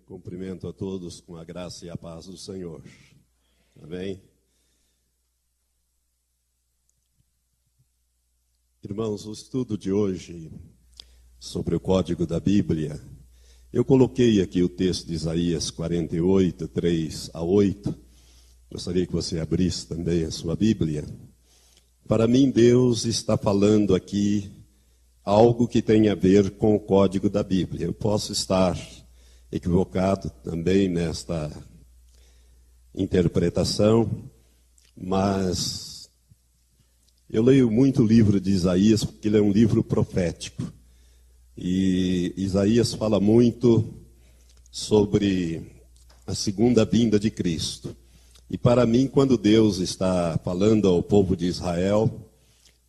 Cumprimento a todos com a graça e a paz do Senhor. Amém? Irmãos, o estudo de hoje sobre o Código da Bíblia, eu coloquei aqui o texto de Isaías 48, 3 a 8. Gostaria que você abrisse também a sua Bíblia. Para mim, Deus está falando aqui algo que tem a ver com o Código da Bíblia. Eu posso estar equivocado também nesta interpretação, mas eu leio muito o livro de Isaías porque ele é um livro profético. E Isaías fala muito sobre a segunda vinda de Cristo. E para mim, quando Deus está falando ao povo de Israel,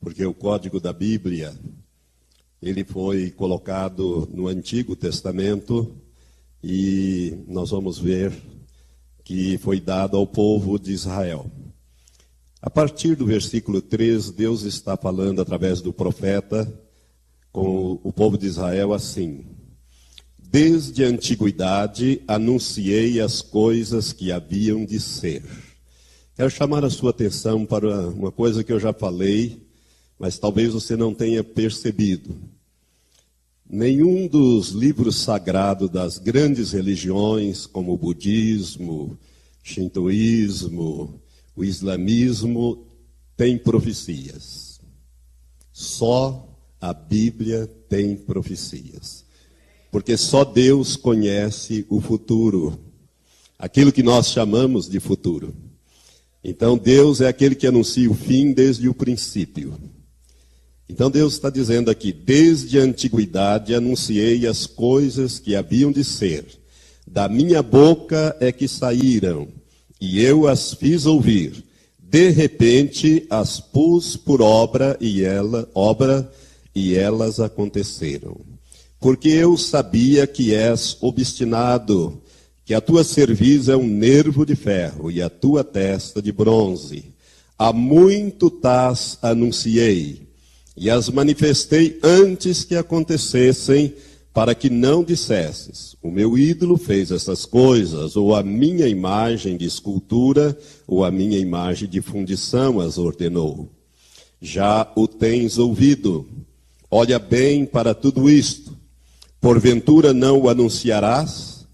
porque o Código da Bíblia, ele foi colocado no Antigo Testamento, e nós vamos ver que foi dado ao povo de Israel. A partir do versículo 3, Deus está falando através do profeta com o povo de Israel assim: desde a antiguidade anunciei as coisas que haviam de ser. Quero chamar a sua atenção para uma coisa que eu já falei, mas talvez você não tenha percebido. Nenhum dos livros sagrados das grandes religiões, como o budismo, shintoísmo, o islamismo, tem profecias. Só a Bíblia tem profecias. Porque só Deus conhece o futuro, aquilo que nós chamamos de futuro. Então Deus é aquele que anuncia o fim desde o princípio. Então Deus está dizendo aqui: desde a antiguidade anunciei as coisas que haviam de ser. Da minha boca é que saíram, e eu as fiz ouvir. De repente as pus por obra e elas aconteceram. Porque eu sabia que és obstinado, que a tua cerviz é um nervo de ferro e a tua testa de bronze. Há muito tas anunciei, e as manifestei antes que acontecessem, para que não dissesses: o meu ídolo fez essas coisas, ou a minha imagem de escultura, ou a minha imagem de fundição as ordenou. Já o tens ouvido. Olha bem para tudo isto. Porventura não o anunciarás?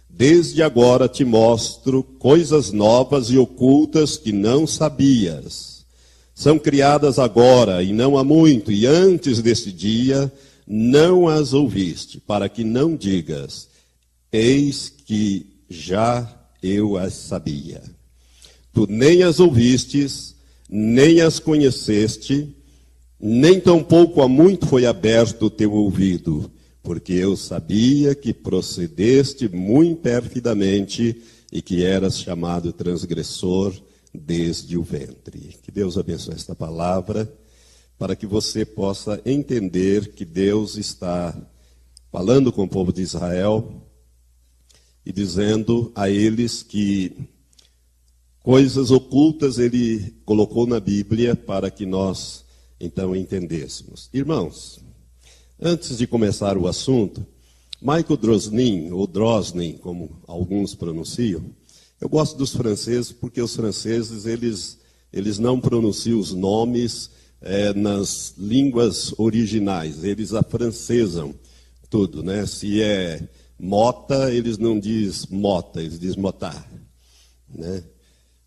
Desde agora te mostro coisas novas e ocultas que não sabias. São criadas agora e não há muito, e antes desse dia não as ouviste, para que não digas: eis que já eu as sabia. Tu nem as ouvistes, nem as conheceste, nem tampouco há muito foi aberto o teu ouvido, porque eu sabia que procedeste muito perfidamente e que eras chamado transgressor desde o ventre. Que Deus abençoe esta palavra, para que você possa entender que Deus está falando com o povo de Israel e dizendo a eles que coisas ocultas Ele colocou na Bíblia para que nós então entendêssemos. Irmãos, antes de começar o assunto, Michael Drosnin, ou Drosnin, como alguns pronunciam, eu gosto dos franceses porque os franceses, eles não pronunciam os nomes nas línguas originais, eles afrancesam tudo, né? Se é mota, eles não dizem mota, eles dizem motar, né?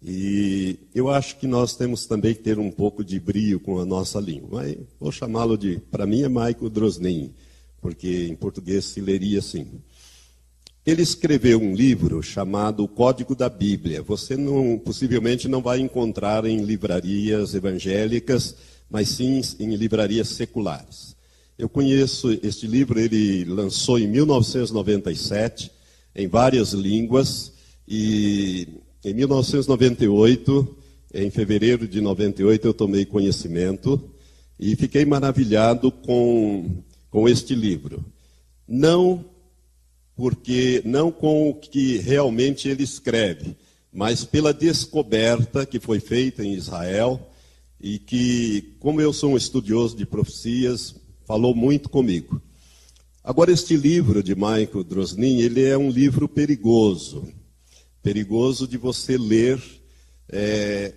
E eu acho que nós temos também que ter um pouco de brio com a nossa língua. Mas vou chamá-lo de, para mim é Michael Drosnin, porque em português se leria assim. Ele escreveu um livro chamado O Código da Bíblia. Você possivelmente não vai encontrar em livrarias evangélicas, mas sim em livrarias seculares. Eu conheço este livro, ele lançou em 1997, em várias línguas, e em 1998, em fevereiro de 98, eu tomei conhecimento e fiquei maravilhado com este livro. Não com o que realmente ele escreve, mas pela descoberta que foi feita em Israel e que, como eu sou um estudioso de profecias, falou muito comigo. Agora, este livro de Michael Drosnin, ele é um livro perigoso. Perigoso de você ler.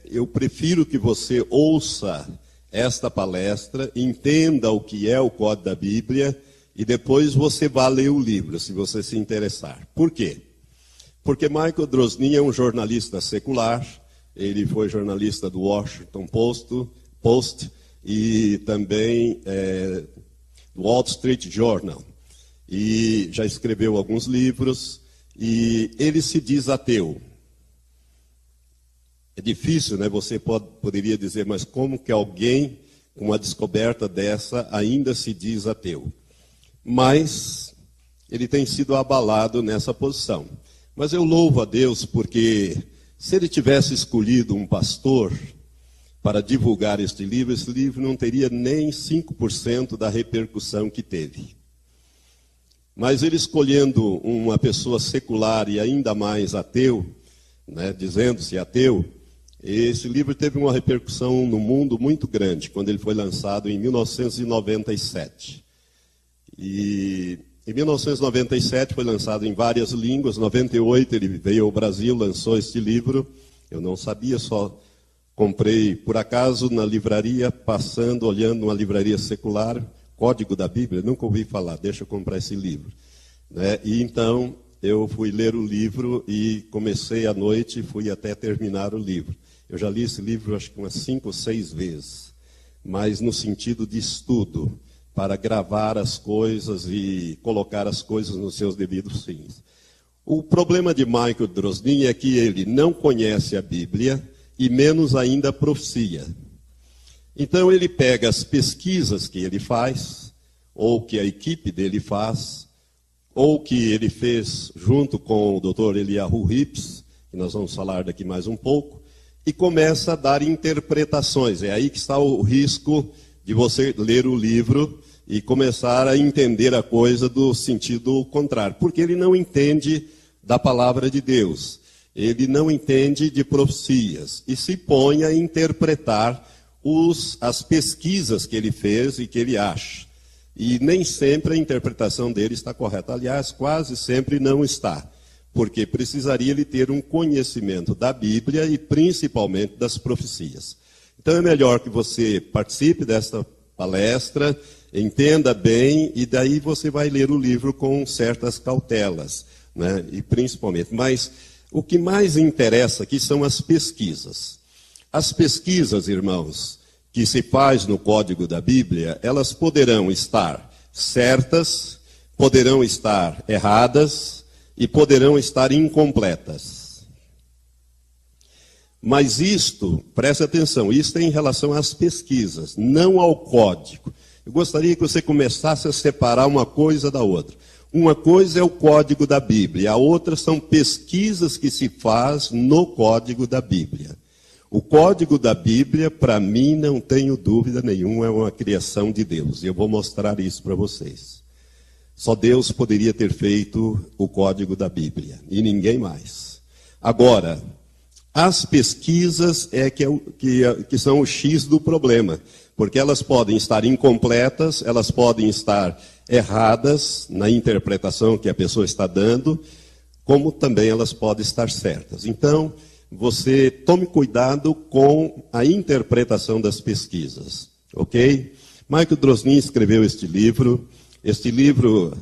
Eu prefiro que você ouça esta palestra, entenda o que é o Código da Bíblia e depois você vá ler o livro, se você se interessar. Por quê? Porque Michael Drosnin é um jornalista secular, ele foi jornalista do Washington Post e também do Wall Street Journal. E já escreveu alguns livros e ele se diz ateu. É difícil, né? Você poderia dizer, mas como que alguém com uma descoberta dessa ainda se diz ateu? Mas ele tem sido abalado nessa posição. Mas eu louvo a Deus porque se ele tivesse escolhido um pastor para divulgar este livro, esse livro não teria nem 5% da repercussão que teve. Mas ele escolhendo uma pessoa secular e ainda mais ateu, né, dizendo-se ateu, esse livro teve uma repercussão no mundo muito grande, quando ele foi lançado em 1997. E em 1997 foi lançado em várias línguas, em 98 ele veio ao Brasil, lançou este livro, eu não sabia, só comprei por acaso na livraria, passando, olhando uma livraria secular, Código da Bíblia, nunca ouvi falar, deixa eu comprar esse livro. Né? E então eu fui ler o livro e comecei à noite e fui até terminar o livro. Eu já li esse livro acho que umas 5 ou 6 vezes, mas no sentido de estudo, para gravar as coisas e colocar as coisas nos seus devidos fins. O problema de Michael Drosnin é que ele não conhece a Bíblia e menos ainda a profecia. Então ele pega as pesquisas que ele faz, ou que a equipe dele faz, ou que ele fez junto com o Dr. Eliyahu Rips, que nós vamos falar daqui mais um pouco, e começa a dar interpretações. É aí que está o risco de você ler o livro e começar a entender a coisa do sentido contrário, porque ele não entende da palavra de Deus, ele não entende de profecias, e se põe a interpretar as pesquisas que ele fez e que ele acha. E nem sempre a interpretação dele está correta. Aliás, quase sempre não está. Porque precisaria ele ter um conhecimento da Bíblia e principalmente das profecias. Então é melhor que você participe desta palestra, entenda bem e daí você vai ler o livro com certas cautelas, né? E principalmente. Mas o que mais interessa aqui são as pesquisas. As pesquisas, irmãos, que se faz no Código da Bíblia, elas poderão estar certas, poderão estar erradas e poderão estar incompletas. Mas isto, preste atenção, isto é em relação às pesquisas, não ao código. Eu gostaria que você começasse a separar uma coisa da outra. Uma coisa é o Código da Bíblia, a outra são pesquisas que se faz no Código da Bíblia. O Código da Bíblia, para mim, não tenho dúvida nenhuma, é uma criação de Deus. E eu vou mostrar isso para vocês. Só Deus poderia ter feito o Código da Bíblia, e ninguém mais. Agora, as pesquisas que são o X do problema, porque elas podem estar incompletas, elas podem estar erradas na interpretação que a pessoa está dando, como também elas podem estar certas. Então, você tome cuidado com a interpretação das pesquisas, ok? Michael Drosnin escreveu este livro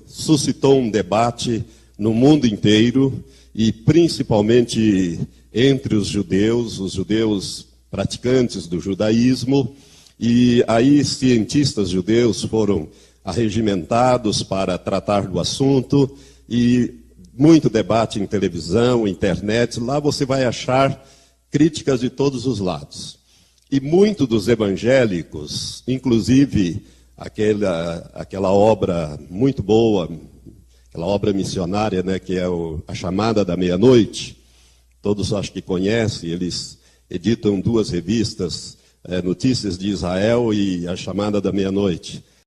suscitou um debate no mundo inteiro, e principalmente entre os judeus praticantes do judaísmo, e aí cientistas judeus foram arregimentados para tratar do assunto, e muito debate em televisão, internet, lá você vai achar críticas de todos os lados. E muitos dos evangélicos, inclusive aquela obra muito boa, aquela obra missionária, né, que é A Chamada da Meia-Noite, todos acho que conhecem, eles editam 2 revistas, Notícias de Israel e A Chamada da Meia-Noite.